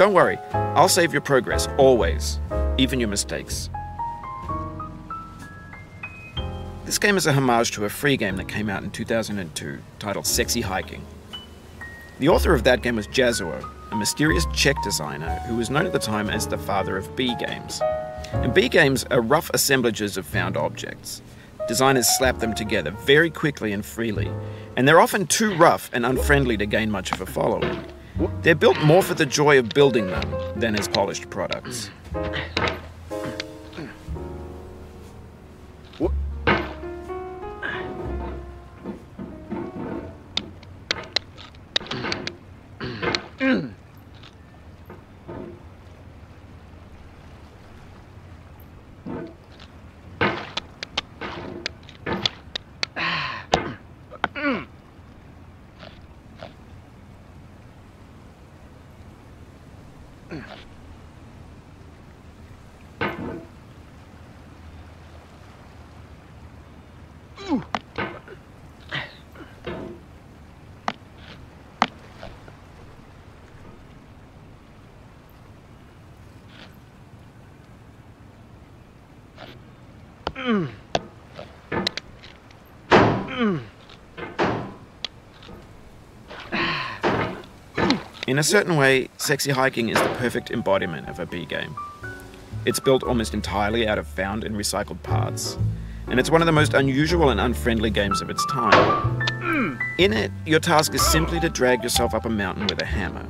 don't worry, I'll save your progress, always, even your mistakes. This game is a homage to a free game that came out in 2002, titled Sexy Hiking. The author of that game was Jazuo, a mysterious Czech designer who was known at the time as the father of B games. And B games are rough assemblages of found objects. Designers slap them together very quickly and freely, and they're often too rough and unfriendly to gain much of a following. They're built more for the joy of building them than as polished products. In a certain way, Sexy Hiking is the perfect embodiment of a B game. It's built almost entirely out of found and recycled parts, and it's one of the most unusual and unfriendly games of its time. In it, your task is simply to drag yourself up a mountain with a hammer.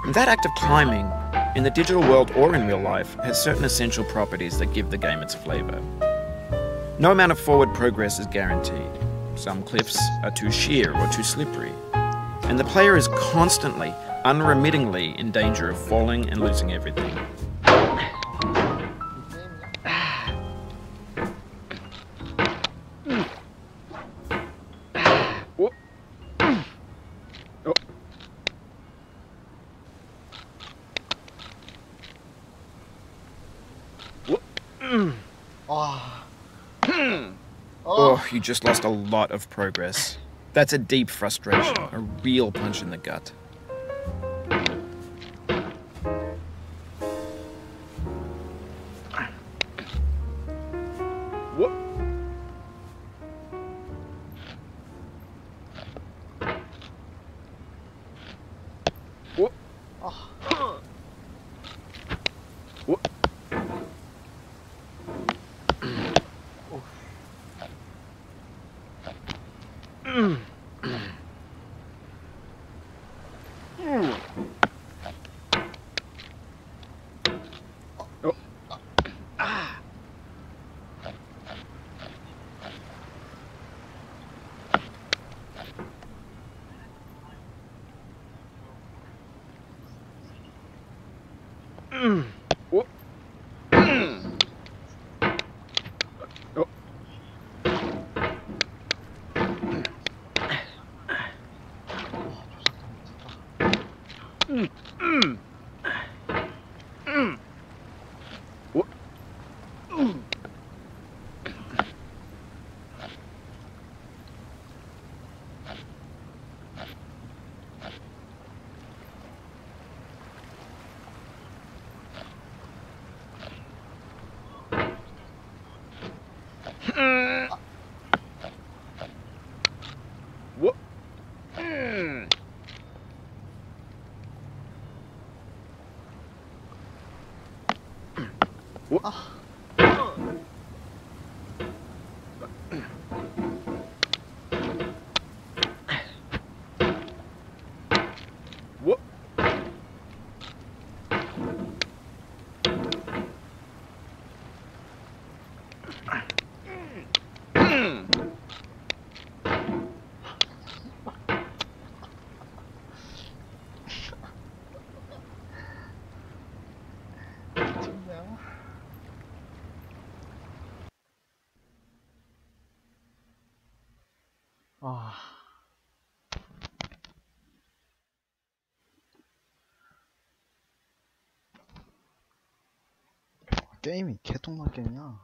And that act of climbing, in the digital world or in real life, has certain essential properties that give the game its flavor. No amount of forward progress is guaranteed. Some cliffs are too sheer or too slippery, and the player is constantly, unremittingly in danger of falling and losing everything. Oh, you just lost a lot of progress. That's a deep frustration, a real punch in the gut. 게임이 개똥만 게임이야.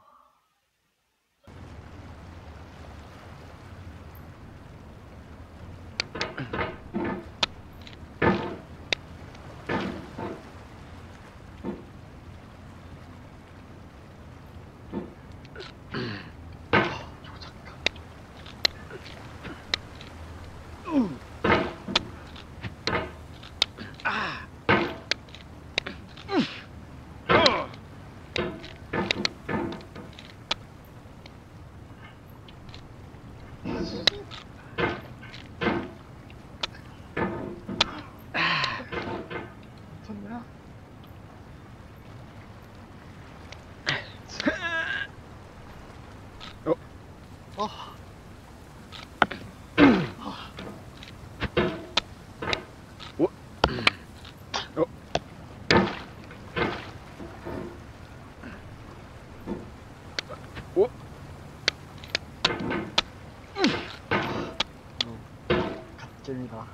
갓잼이다.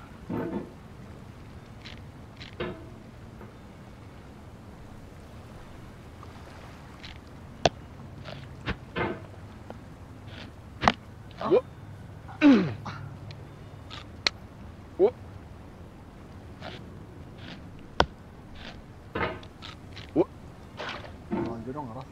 요령 알았어.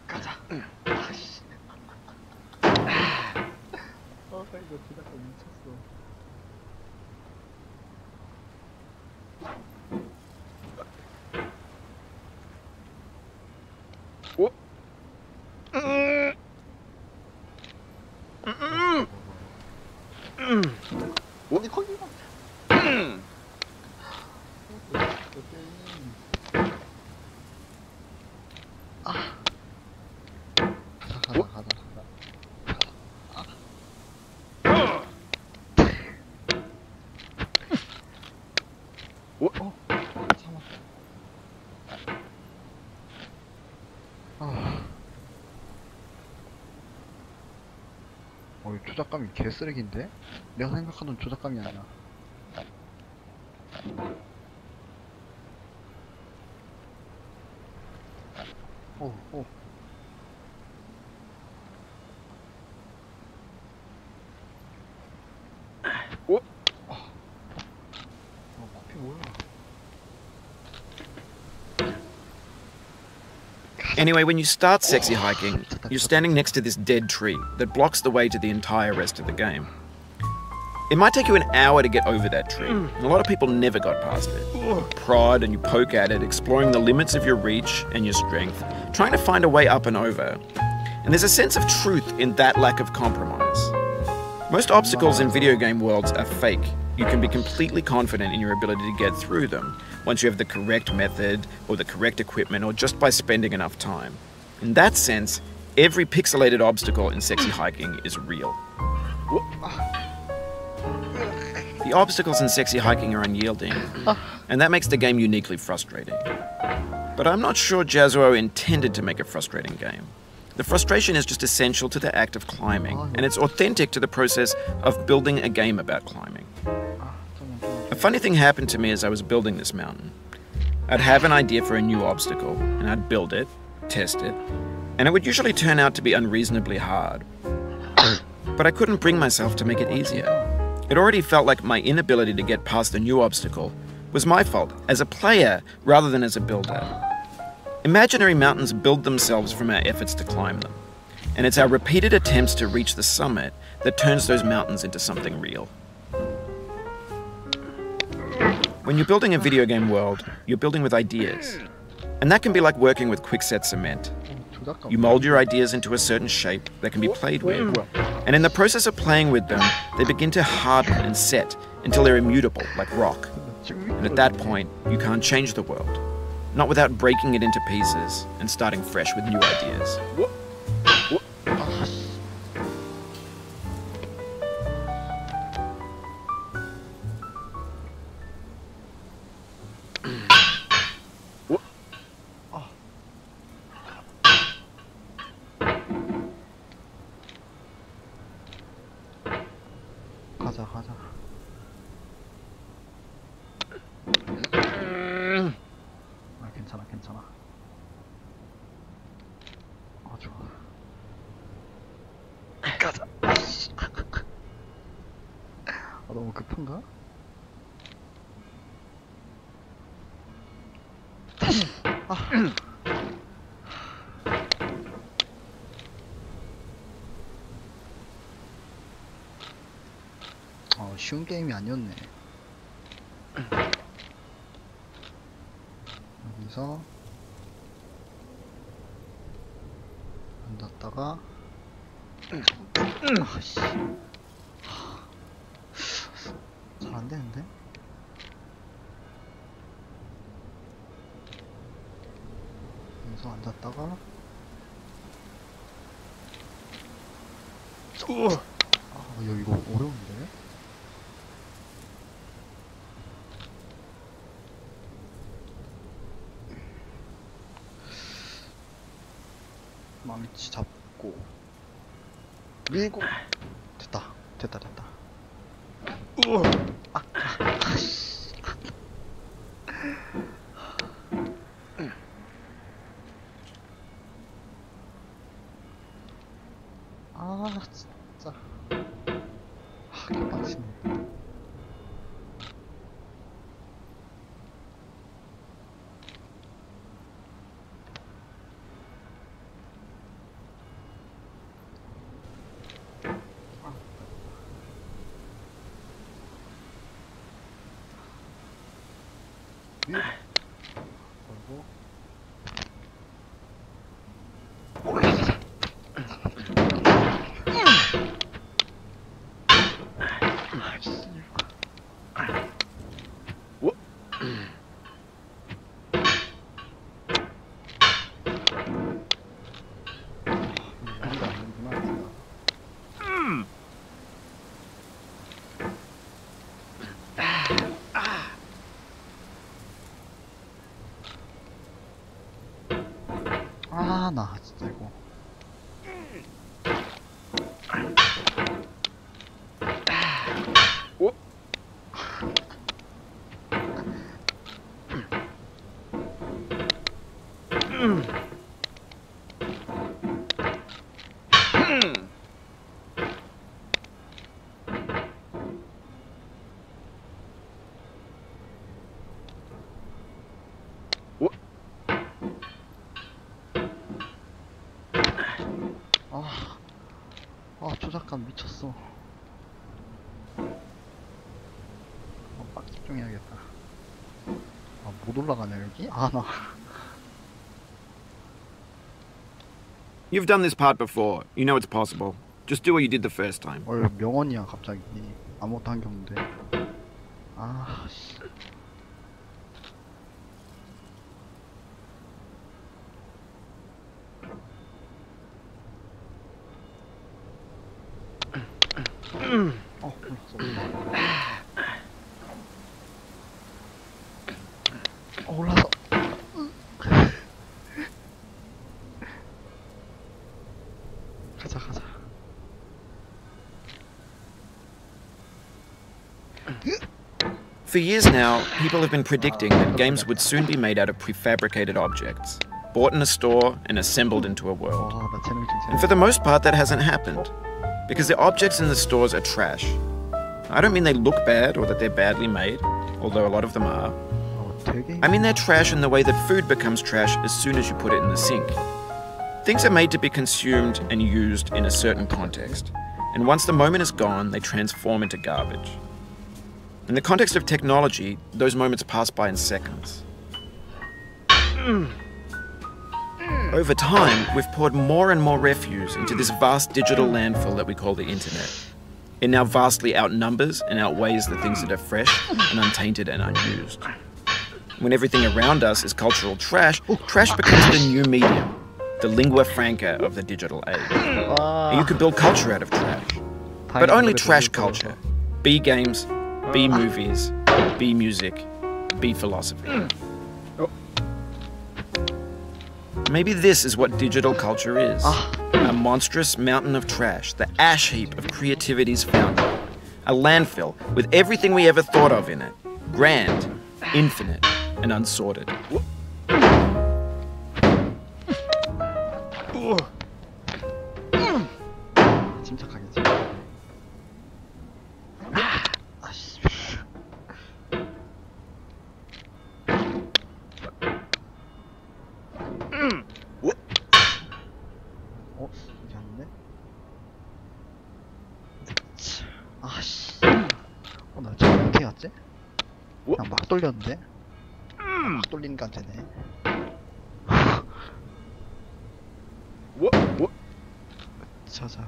가자. 아씨. 이거 기다려 미쳤어. 어디 거기가? 가자. 이 조작감이 개쓰레기인데? 내가 생각하던 조작감이 아니야. 오. 코피 뭐야? Anyway, when you start sexy hiking, you're standing next to this dead tree that blocks the way to the entire rest of the game. It might take you an hour to get over that tree, and a lot of people never got past it. Prod and you poke at it, exploring the limits of your reach and your strength, trying to find a way up and over. And there's a sense of truth in that lack of compromise. Most obstacles in video game worlds are fake. You can be completely confident in your ability to get through them once you have the correct method or the correct equipment or just by spending enough time. In that sense, every pixelated obstacle in sexy hiking is real. The obstacles in sexy hiking are unyielding, and that makes the game uniquely frustrating. But I'm not sure Jazuo intended to make a frustrating game. The frustration is just essential to the act of climbing, and it's authentic to the process of building a game about climbing. A funny thing happened to me as I was building this mountain. I'd have an idea for a new obstacle, and I'd build it, test it, and it would usually turn out to be unreasonably hard. But I couldn't bring myself to make it easier. It already felt like my inability to get past the new obstacle was my fault as a player rather than as a builder. Imaginary mountains build themselves from our efforts to climb them, and it's our repeated attempts to reach the summit that turns those mountains into something real. When you're building a video game world, you're building with ideas, and that can be like working with quickset cement. You mold your ideas into a certain shape that can be played with, and in the process of playing with them, they begin to harden and set until they're immutable, like rock. And at that point, you can't change the world. Not without breaking it into pieces and starting fresh with new ideas. 가자. 괜찮아. 좋아. 가자. 너무 급한가? 쉬운 게임이 아니었네. 여기서 앉았다가 아씨. 잘 안 되는데? 여기서 앉았다가 아, 이거 어려운데? 망치 잡고 밀고 됐다. 아씨. 아 진짜. 개빡치네. 걸고 아, 나 진짜 이거. 조작감 미쳤어. 빡 집중해야겠다. 못 올라가냐 여기? 나. You've done this part before. You know it's possible. Just do what you did the first time. 명언이야 갑자기. 아무것도 한 게 없는데. 씨. 올라서. 가자. For years now, people have been predicting that games would soon be made out of prefabricated objects, bought in a store and assembled into a world. And for the most part, that hasn't happened, because the objects in the stores are trash. I don't mean they look bad or that they're badly made, although a lot of them are. I mean they're trash in the way that food becomes trash as soon as you put it in the sink. Things are made to be consumed and used in a certain context, and once the moment is gone, they transform into garbage. In the context of technology, those moments pass by in seconds. Over time, we've poured more and more refuse into this vast digital landfill that we call the internet. It now vastly outnumbers and outweighs the things that are fresh and untainted and unused. When everything around us is cultural trash, trash becomes the new medium, the lingua franca of the digital age. And you could build culture out of trash. But only trash culture. B games, B movies, B music, B philosophy. Maybe this is what digital culture is. A monstrous mountain of trash, the ash heap of creativity's fountain. A landfill with everything we ever thought of in it. Grand, infinite, and unsorted. 이게 아닌데? 나 지금 어떻게 갔지? 그냥 막 돌렸는데? 막 돌리니까 안 되네. 자자.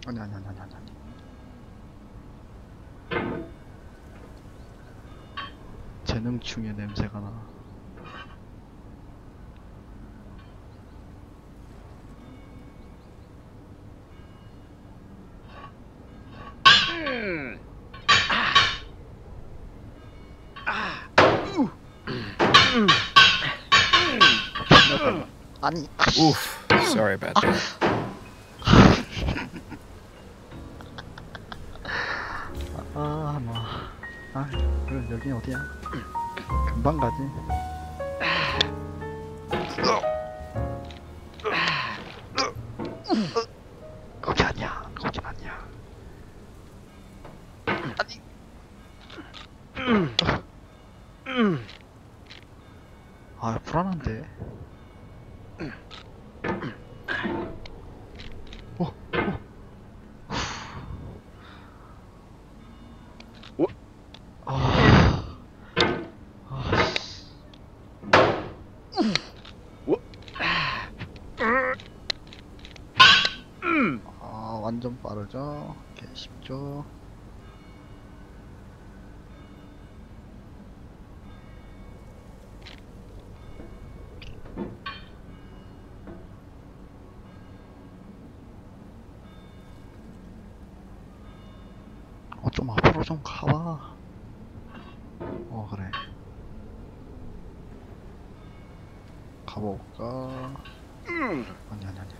아니 아니 아니 아니 아니. 재능충의 냄새가 나. 아니. Oof. Sorry about that. 그래 여긴 어디야? 금방 가지. 거기 아니야. 거긴 아니야. 아니. 아 불안한데. 완전 빠르죠? 개 쉽죠? 좀 앞으로 좀 가봐. 그래. 가볼까? 아니 아니 아니.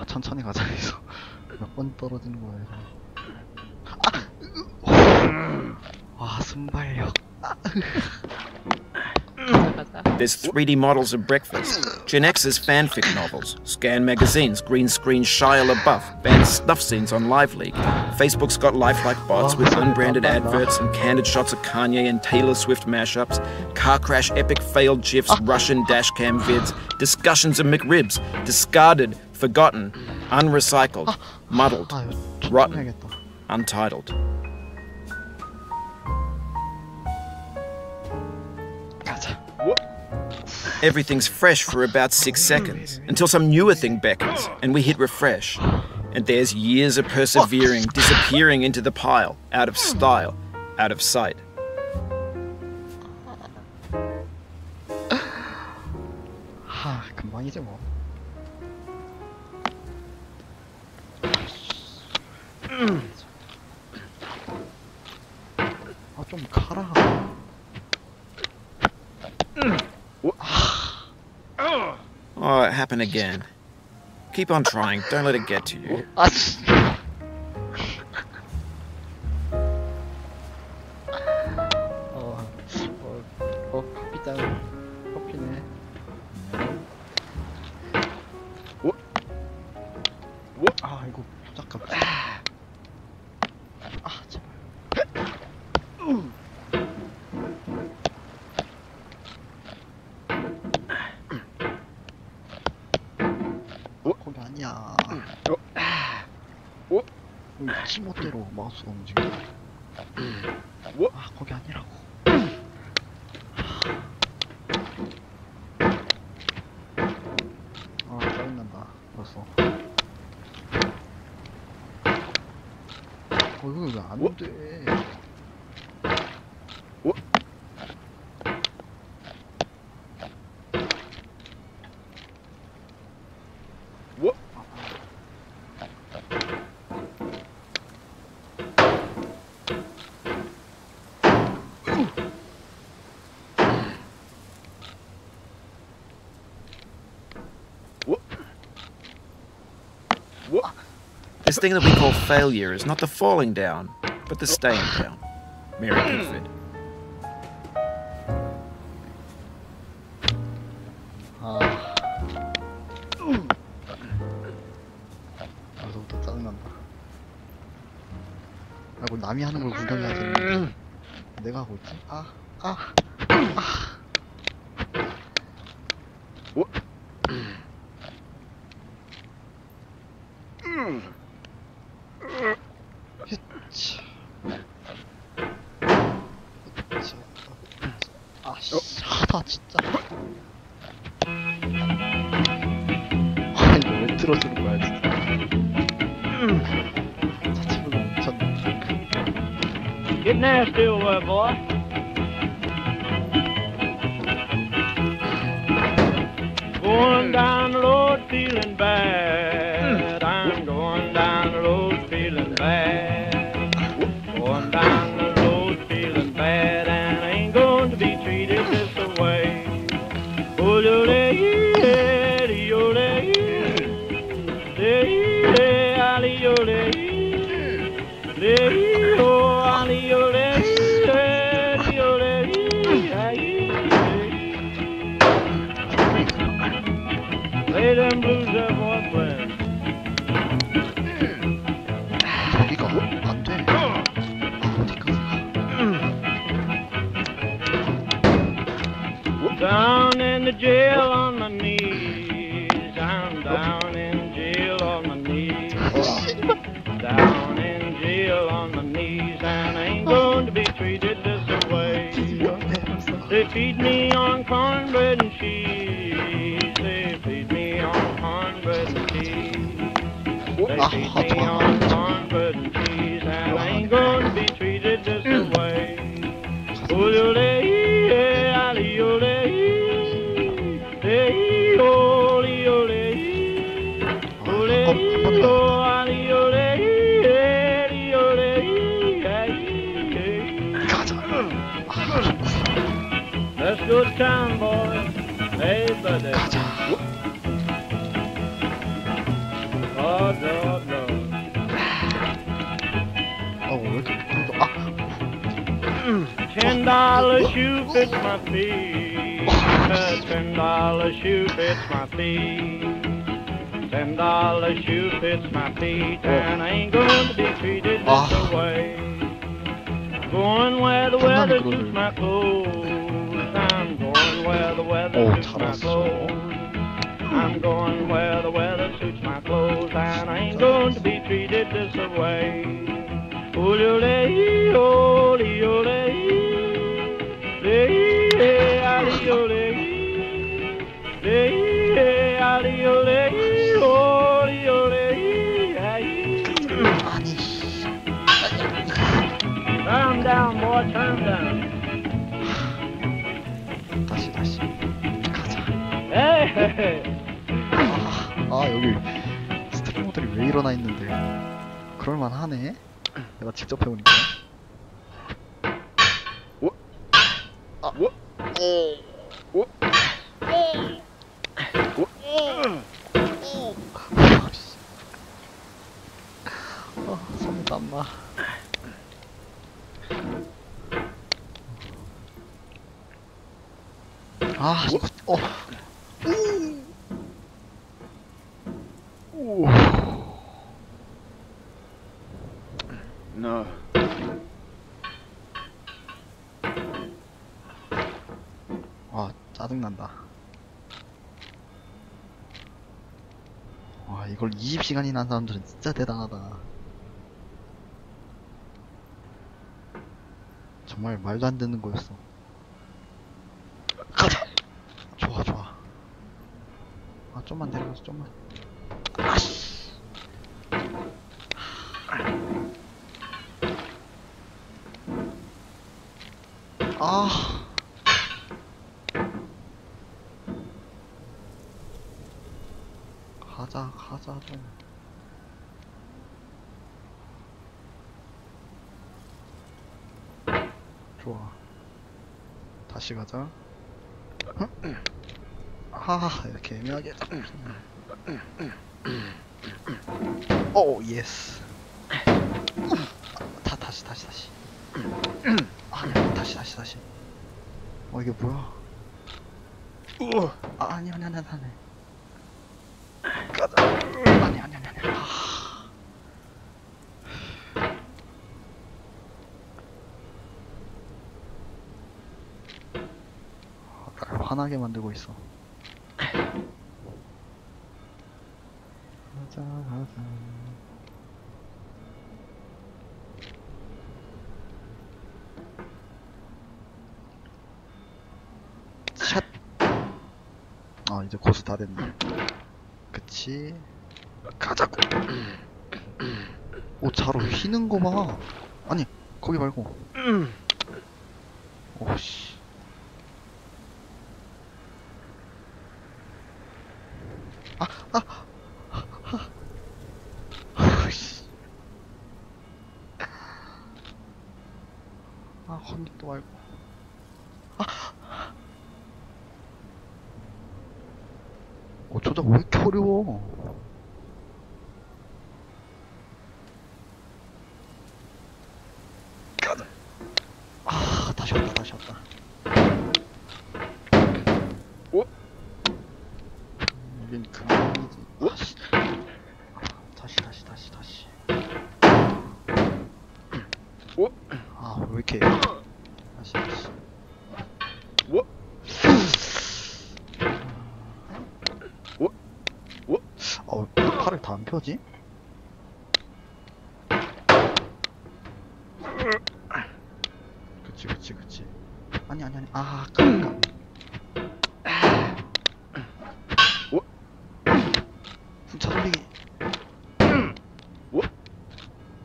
천천히 가자 해서 몇 번 떨어지는 거야 이거. 와 순발력. There's 3D models of breakfast, Gen X's fanfic novels, Scan magazines, green screen Shia LaBeouf, banned snuff scenes on Live League. Facebook's got lifelike bots with unbranded adverts and candid shots of Kanye and Taylor Swift mashups, car crash epic failed GIFs, Russian dashcam vids, discussions of McRibs, discarded, forgotten, unrecycled, muddled, rotten, untitled. Everything's fresh for about 6 seconds, until some newer thing beckons, and we hit refresh. And there's years of persevering, disappearing into the pile, out of style, out of sight. 금방이지 뭐. 좀 가라. Oh, it happened again. Keep on trying, don't let it get to you. 커피잔. 커피네. 이거 잠깐만. 제발. 거기 아니야. 지멋대로 마우스가 움직여. 거기 아니라고. 짜증난다. 벌써. 이거 왜 안 돼? This thing that we call failure is not the falling down, but the staying down. Mary Pickford. 벌써부터 짜증난다. 그걸 남이 하는 걸 구경해야 되는데 내가 하고 있지? 아씨 하다 진짜. 아 이거 왜 틀어주는 거야 진짜. 자체적으로 미쳤네. Get nasty over there, boy. Going down the road feeling bad. I'm going down the road feeling bad. Going down the road feeling bad, and I ain't going to be treated this way. Oh, yo, Lay them blues there, boyfriend. 저기가 안 돼. 어디까지 가? Down in the jail on my knees. I'm down in jail on my knees. Down in jail on my knees, and I ain't going to be treated this way. They feed me on cornbread and cheese. They feed me on cornbread and cheese. They feed me on cornbread and cheese, and I ain't going to be treated this way. Oh, yo, lay, ali, yo, lay, lay, oh, yo, lay, oh, lay, oh, ali, yo, lay, yo, lay, let's go to town, boys. Hey, buddy. Oh, no, no. 왜 이렇게 아 $10 shoe fits my feet. $10 shoe fits my feet. $10 shoe fits my feet, and I ain't going to be treated this way. Going where the weather suits my clothes. I'm going where the weather suits my clothes. I'm going where the weather suits my clothes, and I ain't going to be treated this way. Ole, ole, ole, le, ali, ole, le, ali, ole, ole, ole, 아니 turn down, boy, turn down. 다시 가자. Hey. 여기 스트리머들이 왜 일어나 있는데 그럴만하네. 내가 직접 해보니까. 손이 땀나. 이거 No. 짜증난다. 이걸 20시간이나 한 사람들은 진짜 대단하다. 정말 말도 안 되는 거였어. 가자! 좋아. 좀만 내려가서 좀만. 아씨! 가자 좀. 좋아. 다시 가자. 이렇게 애매하게. 오 예스. 다시. 다시. 이게 뭐야? 아니. 가자. 아니. 날 화나게 만들고 있어. 가자. 샷. 아 이제 고수 다 됐네. 그치. 가자고. 오 자로 휘는 거 봐. 아니 거기 말고. 오씨. 아씨. 아 거기 또 말고. 조작 왜 이렇게 어려워? 가자. 아 다시 왔다 다시 왔다. 오? 여긴 금방이지. 오? 다시. 오? 아 왜 이렇게 다시. 오? 왜 팔을 다 안 펴지? 그치. 아니. 아, 그러니까. 오? 차 돌리기. 오?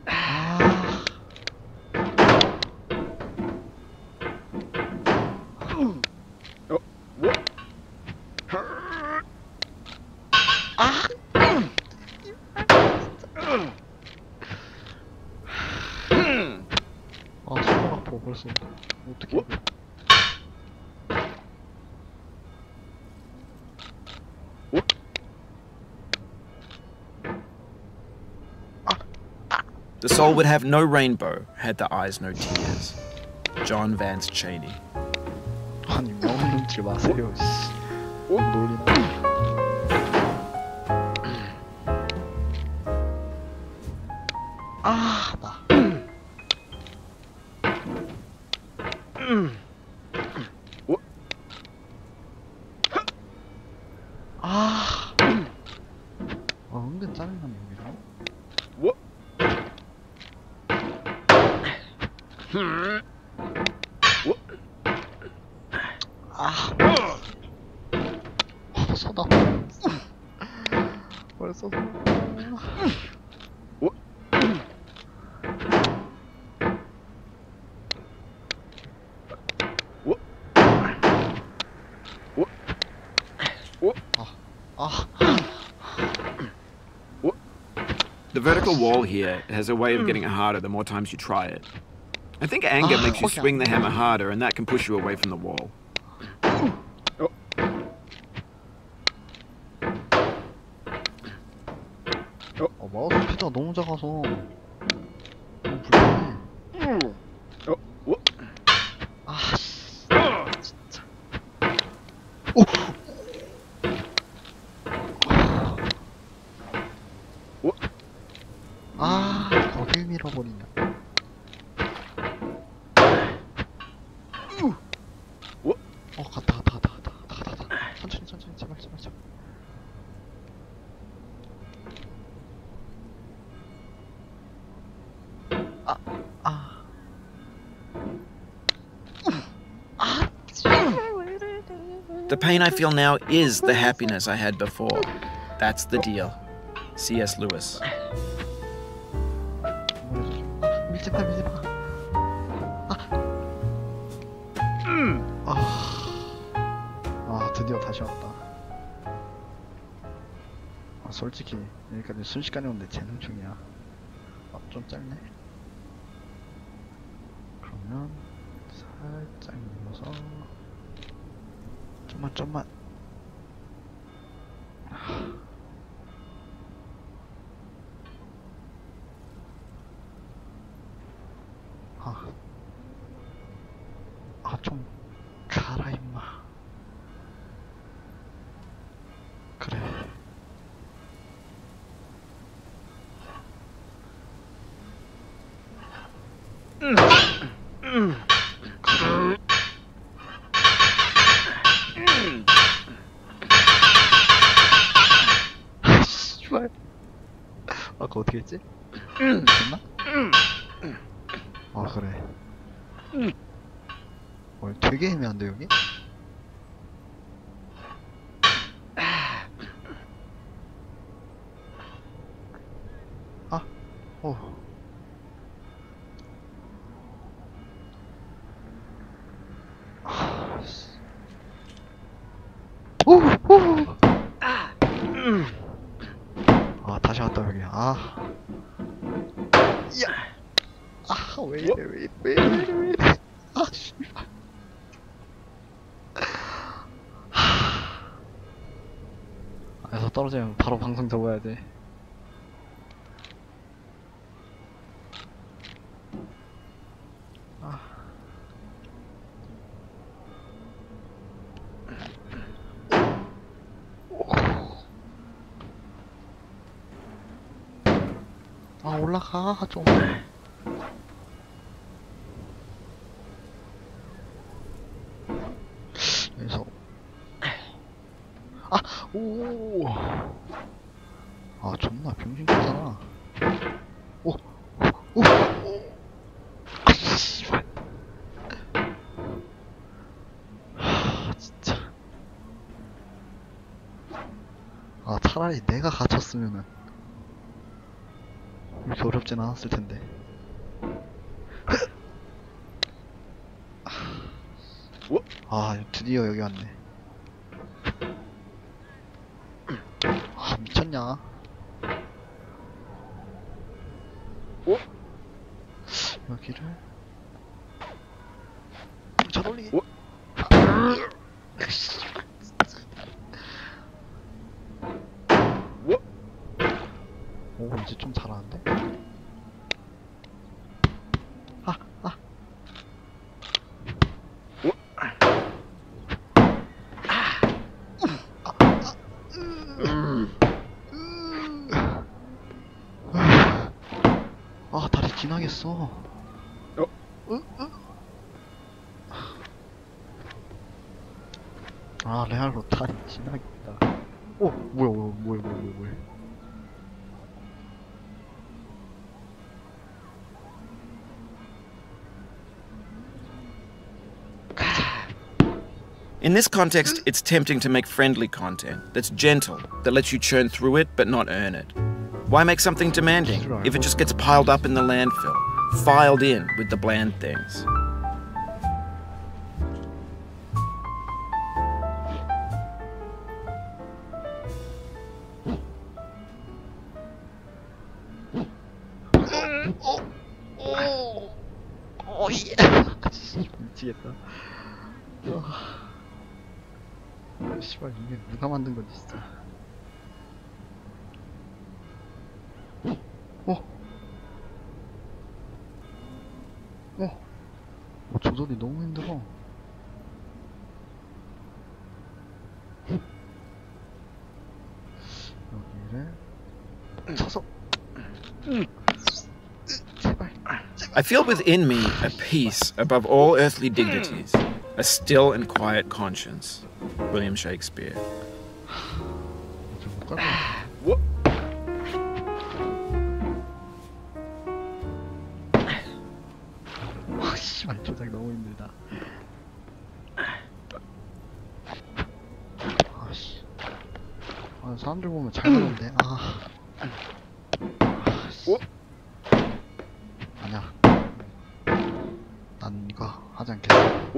아. 오? 아. 아, 손목 아파 벌써. 어떻게? 어? The soul would have no rainbow had the eyes no tears. John Vance Cheney. 아니 명은 눈치 마세요. 씨. 어? 놀리나? 아, 나. 오? 아. 은근 짜증나네 여기서. 오? 오? 아. 서다. 벌써 서. 오? 오? 오? 오? 아. The vertical wall here has a way of getting it harder the more times you try it. I think anger makes you swing the hammer harder, and that can push you away from the wall. 마우스 피드가 너무 작아서 너무 불편해. 오? 아, 씨. 진짜. 오. 오? 아, 거길 밀어버리냐. 오? 갔다. 천천히, 제발. The pain I feel now is the happiness I had before. That's the deal. C.S. Lewis. 밀지 마. 드디어 다시 왔다. 솔직히 여기까지 순식간에 오는데 재능 중이야. 좀 짧네. 그러면 살짝 눌러서 좀만. 좀 가라 임마. 그래. 씨발. 아까 어떻게 했지? 됐나? 그래. 되게 애매한데 여기? 어. 오! 오! 아, 다시 왔다 여기. 아. 야. 아, 왜 이래, 왜 이래. 아, 씨발. 여기서 떨어지면 바로 방송 접어야 돼. 아. 아, 올라가 좀. 여기서 아, 오. 아, 존나 병신 같잖아. 오, 오, 오. 아, 씨발. 하, 진짜. 아, 차라리 내가 갇혔으면은 이렇게 어렵진 않았을 텐데. 아, 드디어 여기 왔네. 아, 미쳤냐? 여기를 저돌리기. 오, 이제 좀 잘하는데? 아, 아. 아, 다리 지나겠어. 아, 레알로 다리 지나겠다. 오, 뭐야. In this context, it's tempting to make friendly content that's gentle, that lets you churn through it but not earn it. Why make something demanding if it just gets piled up in the landfill, filed in with the bland things? 미치겠다. 씨발, 이게 누가 만든 거지 진짜. 조절이 너무 힘들어. 여기를 쳐서. 제발. I feel within me a peace above all earthly dignities, a still and quiet conscience. William Shakespeare. 씨발, 조작 너무 힘들다. 아씨. 아, 사람들 보면 잘 보는데. 아. 아씨. 아니야. 난 이거 하지 않겠어.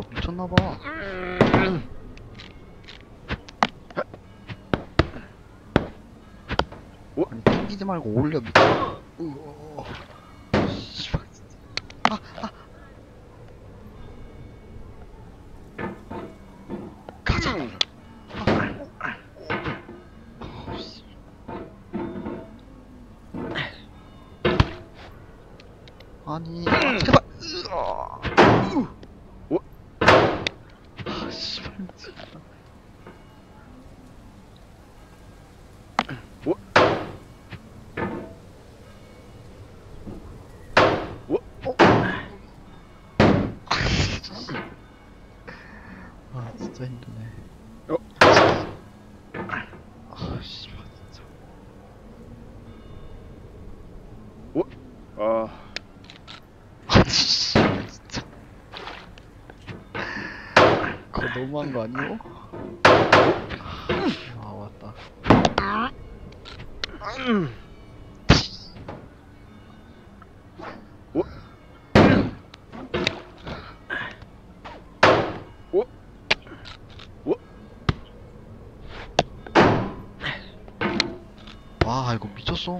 미쳤나봐. 아니, 땡기지 말고 올려, 미쳐. 씨발, 진짜. 가자. 아니, 제발. 씨발, 미치겠다. 아, 진짜 힘드네. 아, 씨발, 진짜. 너무한 거 아니오? 아 왔다. 와 이거 미쳤어.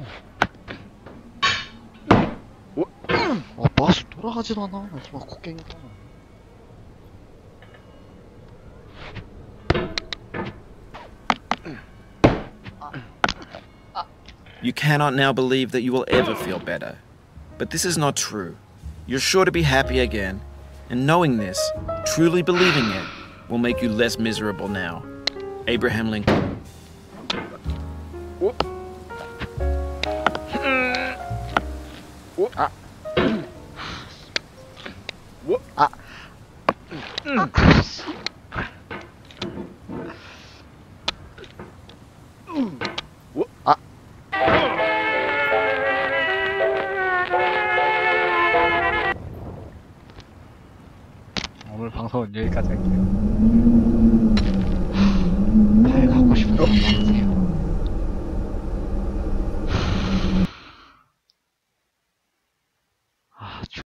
마우스 돌아가지도 않아. 마지막 곡괭이가. You cannot now believe that you will ever feel better. But this is not true. You're sure to be happy again, and knowing this, truly believing it, will make you less miserable now. Abraham Lincoln. 오늘 방송은 여기까지 할게요. 발 갖고 싶어.